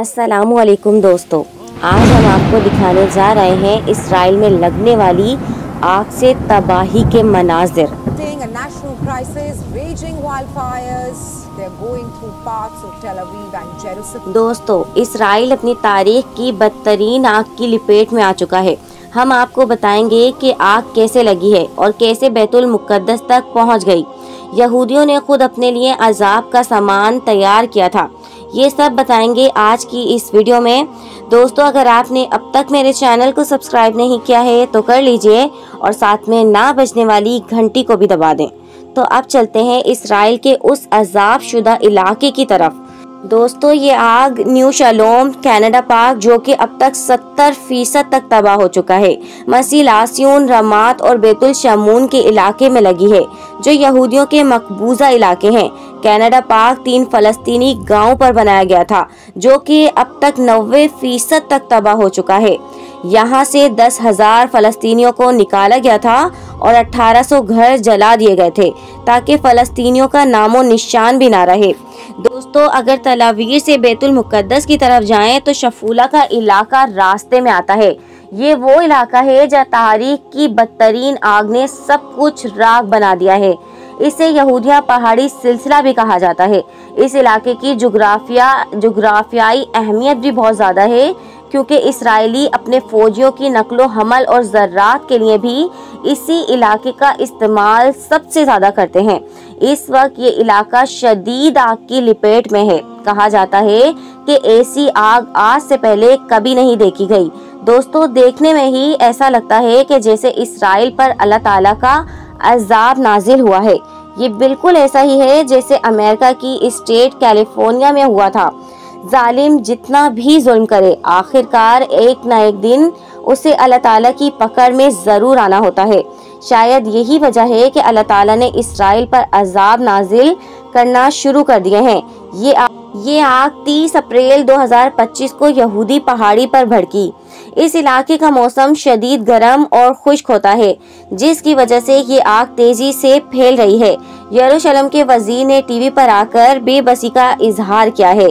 अस्सलामुअलैकुम दोस्तों, आज हम आपको दिखाने जा रहे हैं इसराइल में लगने वाली आग से तबाही के मनाजिर। दोस्तों, इसराइल अपनी तारीख की बदतरीन आग की लपेट में आ चुका है। हम आपको बताएंगे कि आग कैसे लगी है और कैसे बैतुल मुक़द्दस तक पहुंच गई। यहूदियों ने खुद अपने लिए अजाब का सामान तैयार किया था। ये सब बताएंगे आज की इस वीडियो में। दोस्तों, अगर आपने अब तक मेरे चैनल को सब्सक्राइब नहीं किया है तो कर लीजिए और साथ में ना बजने वाली घंटी को भी दबा दें। तो अब चलते हैं इसराइल के उस अजाब शुदा इलाके की तरफ। दोस्तों, ये आग न्यू शलोम कनाडा पार्क जो कि अब तक 70% तक तबाह हो चुका है, मसी लासियून, रमात और बैतुल शमून के इलाके में लगी है जो यहूदियों के मकबूजा इलाके हैं। कनाडा पार्क 3 फलस्तीनी गांवों पर बनाया गया था जो कि अब तक 90% तक तबाह हो चुका है। यहाँ से 10,000 फलस्तीनियों को निकाला गया था और 1800 घर जला दिए गए थे ताकि फलस्तीनियों का नामो निशान भी ना रहे। दोस्तों, अगर तलावीर से बैतुल मुक़द्दस की तरफ जाएं तो शफूला का इलाका रास्ते में आता है। ये वो इलाका है जहाँ तारीख की बदतरीन आग ने सब कुछ राख बना दिया है। इसे यहूदिया पहाड़ी सिलसिला भी कहा जाता है। इस इलाके की जुग्राफियाई अहमियत भी बहुत ज़्यादा है क्योंकि इसराइली अपने फौजियों की नकलो हमल और ज़र्रात के लिए भी इसी इलाके का इस्तेमाल सबसे ज़्यादा करते हैं। इस वक्त ये इलाका शदीद आग की लपेट में है। कहा जाता है कि ऐसी आग आज से पहले कभी नहीं देखी गई। दोस्तों, देखने में ही ऐसा लगता है कि जैसे इसराइल पर अल्लाह ताला का अजाब नाजिल हुआ है। ये बिल्कुल ऐसा ही है जैसे अमेरिका की स्टेट कैलिफोर्निया में हुआ था। जालिम जितना भी जुल्म करे, आखिरकार एक ना एक दिन उसे अल्लाह ताला की पकड़ में ज़रूर आना होता है। शायद यही वजह है कि अल्लाह ताला ने इसराइल पर अजाब नाजिल करना शुरू कर दिए हैं। ये आग 30 अप्रैल 2025 को यहूदी पहाड़ी पर भड़की। इस इलाके का मौसम शदीद गर्म और खुश्क होता है जिसकी वजह से ये आग तेजी से फैल रही है। यरूशलेम के वजीर ने टीवी पर आकर बेबसी का इजहार किया है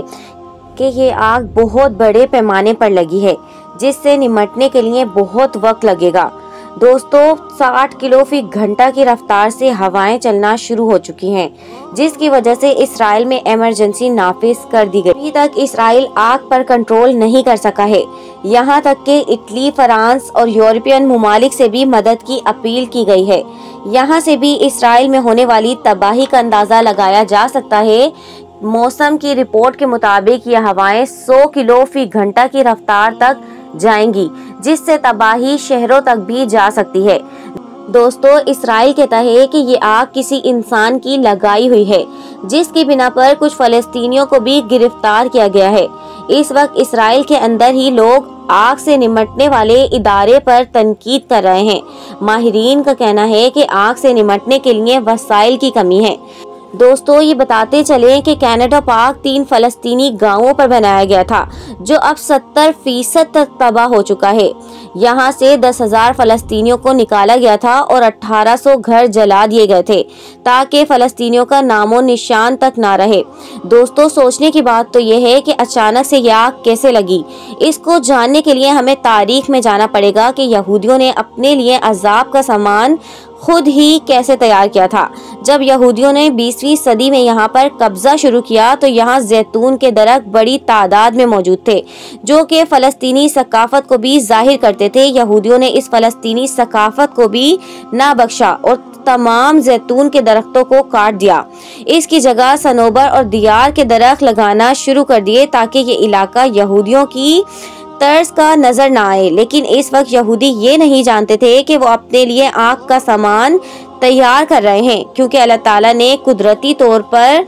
कि ये आग बहुत बड़े पैमाने पर लगी है जिससे निमटने के लिए बहुत वक्त लगेगा। दोस्तों, 60 किलो फी घंटा की रफ्तार से हवाएं चलना शुरू हो चुकी हैं जिसकी वजह से इसराइल में इमरजेंसी नाफिज कर दी गई। अभी तक इसराइल आग पर कंट्रोल नहीं कर सका है। यहाँ तक कि इटली, फ्रांस और यूरोपियन ममालिक से भी मदद की अपील की गई है। यहाँ से भी इसराइल में होने वाली तबाही का अंदाजा लगाया जा सकता है। मौसम की रिपोर्ट के मुताबिक ये हवाएं 100 किलो फी घंटा की रफ्तार तक जाएंगी जिससे तबाही शहरों तक भी जा सकती है। दोस्तों, इसराइल कहता है कि ये आग किसी इंसान की लगाई हुई है जिसकी बिना पर कुछ फलस्तीनियों को भी गिरफ्तार किया गया है। इस वक्त इसराइल के अंदर ही लोग आग से निमटने वाले इदारे पर तनकीद कर रहे हैं। माहिरीन का कहना है कि आग से निमटने के लिए वसाइल की कमी है। दोस्तों, ये बताते चले कि कनाडा पार्क 3 फलस्तीनी गांवों पर बनाया गया था जो अब 70% तक तबाह हो चुका है। यहाँ से 10,000 फलस्तीनियों को निकाला गया था और 1800 घर जला दिए गए थे ताकि फलस्तीनियों का नामो निशान तक ना रहे। दोस्तों, सोचने की बात तो यह है कि अचानक से यह आग कैसे लगी। इसको जानने के लिए हमें तारीख में जाना पड़ेगा कि यहूदियों ने अपने लिए अजाब का सामान खुद ही कैसे तैयार किया था। जब यहूदियों ने 20वीं सदी में यहाँ पर कब्जा शुरू किया तो यहाँ जैतून के दरख्त बड़ी तादाद में मौजूद थे जो कि फ़लस्तीनी सकाफत को भी जाहिर करते थे। यहूदियों ने इस फ़लस्तीनी सकाफत को भी ना बख्शा और तमाम जैतून के दरख्तों को काट दिया। इसकी जगह सनोबर और दियार के दरख्त लगाना शुरू कर दिए ताकि ये इलाका यहूदियों की तर्ज का नजर ना आए। लेकिन इस वक्त यहूदी ये नहीं जानते थे कि वो अपने लिए आग का सामान तैयार कर रहे हैं क्योंकि अल्लाह ताला ने कुदरती तौर पर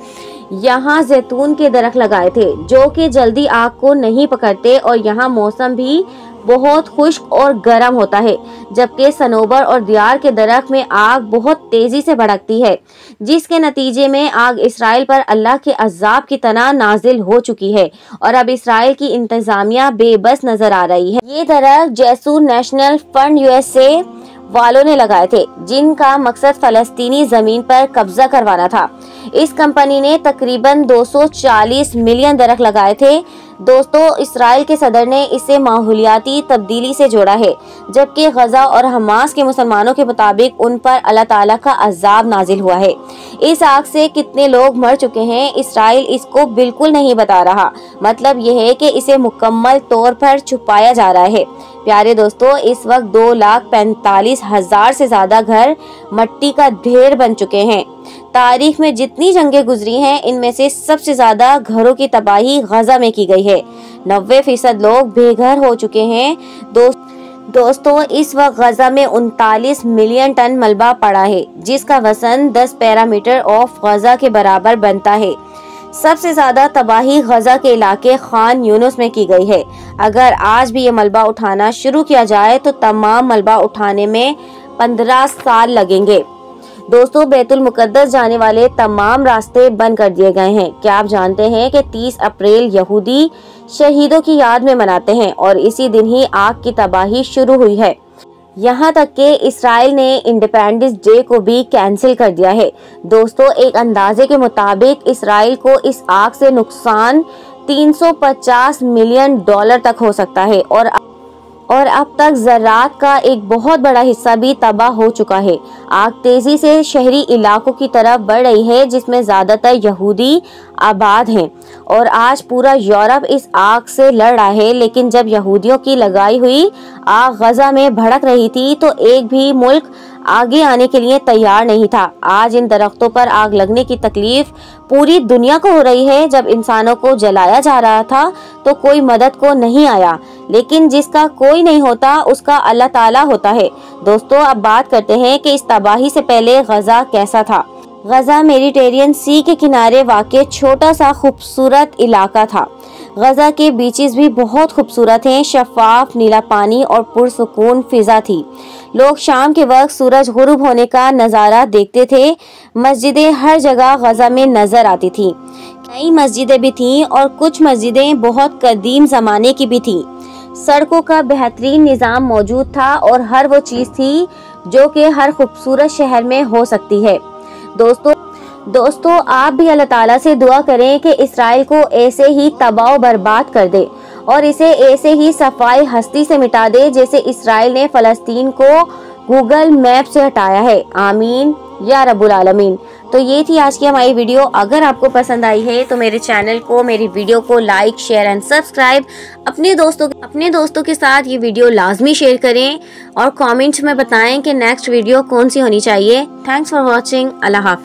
यहाँ जैतून के दरख्त लगाए थे जो कि जल्दी आग को नहीं पकड़ते और यहाँ मौसम भी बहुत खुश्क और गर्म होता है, जबकि सनोबर और दियार के दरख्त में आग बहुत तेजी से भड़कती है जिसके नतीजे में आग इसराइल पर अल्लाह के अजाब की तरह नाजिल हो चुकी है और अब इसराइल की इंतजामिया बेबस नजर आ रही है। ये दरख्त जैसू नेशनल फंड यूएसए वालों ने लगाए थे जिनका मकसद फलस्तीनी जमीन पर कब्जा करवाना था। इस कंपनी ने तकरीबन 240 मिलियन दरख्त लगाए थे दोस्तों, इसराइल के सदर ने इसे माहौलियाती तब्दीली से जोड़ा है, जबकि गजा और हमास के मुसलमानों के मुताबिक उन पर अल्लाह ताला का अजाब नाजिल हुआ है। इस आग से कितने लोग मर चुके हैं, इसराइल इसको बिल्कुल नहीं बता रहा। मतलब यह है कि इसे मुकम्मल तौर पर छुपाया जा रहा है। प्यारे दोस्तों, इस वक्त 2,45,000 से ज्यादा घर मट्टी का ढेर बन चुके हैं। तारीख में जितनी जंगें गुजरी हैं, इनमें से सबसे ज्यादा घरों की तबाही गजा में की गई है। 90% लोग बेघर हो चुके हैं। दोस्तों, इस वक्त गजा में 39 मिलियन टन मलबा पड़ा है, जिसका वजन 10 पैरामीटर ऑफ गजा के बराबर बनता है। सबसे ज्यादा तबाही गजा के इलाके खान यूनुस में की गई है। अगर आज भी ये मलबा उठाना शुरू किया जाए तो तमाम मलबा उठाने में 15 साल लगेंगे। दोस्तों, बैतुल मुकद्दस जाने वाले तमाम रास्ते बंद कर दिए गए हैं। क्या आप जानते हैं कि 30 अप्रैल यहूदी शहीदों की याद में मनाते हैं और इसी दिन ही आग की तबाही शुरू हुई है। यहाँ तक कि इसराइल ने इंडिपेंडेंस डे को भी कैंसिल कर दिया है। दोस्तों, एक अंदाजे के मुताबिक इसराइल को इस आग से नुकसान $350 मिलियन तक हो सकता है और अब तक ज़रात का एक बहुत बड़ा हिस्सा भी तबाह हो चुका है। आग तेजी से शहरी इलाकों की तरफ बढ़ रही है, जिसमें ज़्यादातर यहूदी आबाद हैं और आज पूरा यूरोप इस आग से लड़ रहा है। लेकिन जब यहूदियों की लगाई हुई आग गजा में भड़क रही थी तो एक भी मुल्क आगे आने के लिए तैयार नहीं था। आज इन दरख्तों पर आग लगने की तकलीफ पूरी दुनिया को हो रही है। जब इंसानों को जलाया जा रहा था तो कोई मदद को नहीं आया, लेकिन जिसका कोई नहीं होता उसका अल्लाह ताला होता है। दोस्तों, अब बात करते हैं कि इस तबाही से पहले गजा कैसा था। गजा मेडिटेरियन सी के किनारे वाक़ छोटा सा खूबसूरत इलाका था। गजा के बीचेस भी बहुत खूबसूरत हैं। शफाफ नीला पानी और पुरसुकून फिजा थी। लोग शाम के वक्त सूरज गुरूब होने का नज़ारा देखते थे। मस्जिदें हर जगह गजा में नजर आती थी। नई मस्जिदें भी थीं और कुछ मस्जिदें बहुत कदीम ज़माने की भी थीं। सड़कों का बेहतरीन निज़ाम मौजूद था और हर वो चीज़ थी जो कि हर खूबसूरत शहर में हो सकती है। दोस्तों, आप भी अल्लाह ताला से दुआ करें कि इसराइल को ऐसे ही तबाह बर्बाद कर दे और इसे ऐसे ही सफाई हस्ती से मिटा दे जैसे इसराइल ने फ़लस्तीन को गूगल मैप से हटाया है। आमीन या रब्बुल आलमीन। तो ये थी आज की हमारी वीडियो। अगर आपको पसंद आई है तो मेरे चैनल को, मेरी वीडियो को लाइक, शेयर एंड सब्सक्राइब। अपने दोस्तों के साथ ये वीडियो लाजमी शेयर करें और कमेंट्स में बताएं कि नेक्स्ट वीडियो कौन सी होनी चाहिए। Thanks for watching. अल्लाह हाफ़िज़।